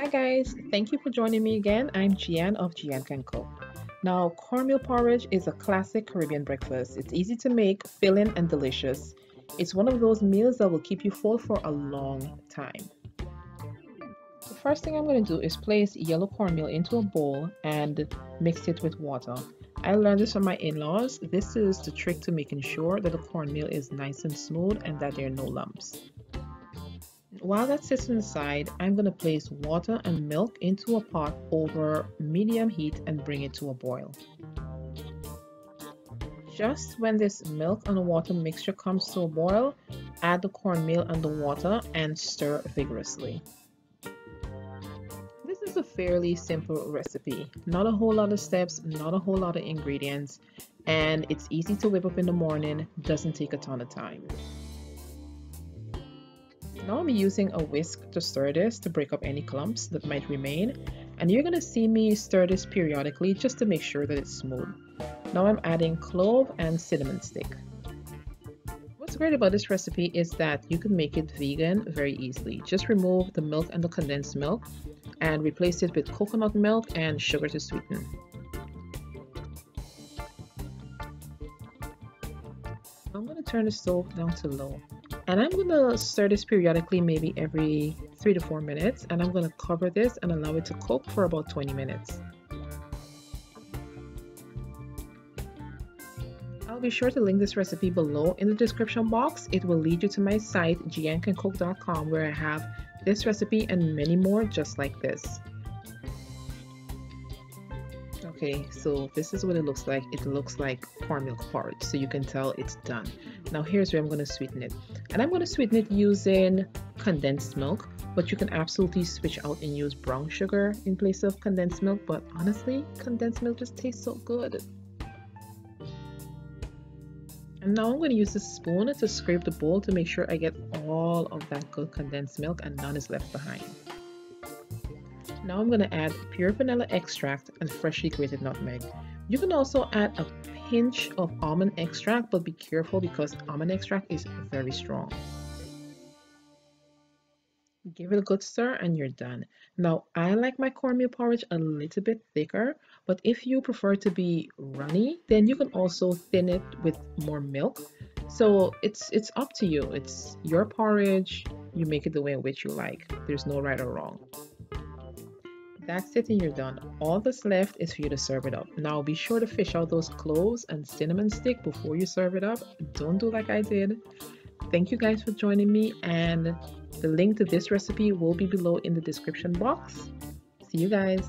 Hi guys, thank you for joining me again. I'm Jehan of Jehan Can Cook. Now, cornmeal porridge is a classic Caribbean breakfast. It's easy to make, filling, and delicious. It's one of those meals that will keep you full for a long time. The first thing I'm going to do is place yellow cornmeal into a bowl and mix it with water. I learned this from my in-laws. This is the trick to making sure that the cornmeal is nice and smooth and that there are no lumps. While that sits on the side, I'm going to place water and milk into a pot over medium heat and bring it to a boil. Just when this milk and water mixture comes to a boil, add the cornmeal and the water and stir vigorously. This is a fairly simple recipe. Not a whole lot of steps, not a whole lot of ingredients, and it's easy to whip up in the morning, doesn't take a ton of time. Now I'm using a whisk to stir this to break up any clumps that might remain, and you're going to see me stir this periodically just to make sure that it's smooth. Now I'm adding clove and cinnamon stick. What's great about this recipe is that you can make it vegan very easily. Just remove the milk and the condensed milk and replace it with coconut milk and sugar to sweeten. I'm going to turn the stove down to low. And I'm going to stir this periodically, maybe every 3 to 4 minutes. And I'm going to cover this and allow it to cook for about 20 minutes. I'll be sure to link this recipe below in the description box. It will lead you to my site, jehancancook.com, where I have this recipe and many more just like this. Okay, so this is what it looks like. It looks like cornmeal porridge, so you can tell it's done. Now here's where I'm going to sweeten it. And I'm going to sweeten it using condensed milk, but you can absolutely switch out and use brown sugar in place of condensed milk. But honestly, condensed milk just tastes so good. And now I'm going to use a spoon to scrape the bowl to make sure I get all of that good condensed milk and none is left behind. Now I'm going to add pure vanilla extract and freshly grated nutmeg. You can also add a pinch of almond extract, but be careful because almond extract is very strong. Give it a good stir and you're done. Now I like my cornmeal porridge a little bit thicker, but if you prefer to be runny, then you can also thin it with more milk. So it's up to you. It's your porridge. You make it the way in which you like. There's no right or wrong. That's it and you're done. All that's left is for you to serve it up. Now be sure to fish out those cloves and cinnamon stick before you serve it up. Don't do like I did. Thank you guys for joining me, and the link to this recipe will be below in the description box. See you guys.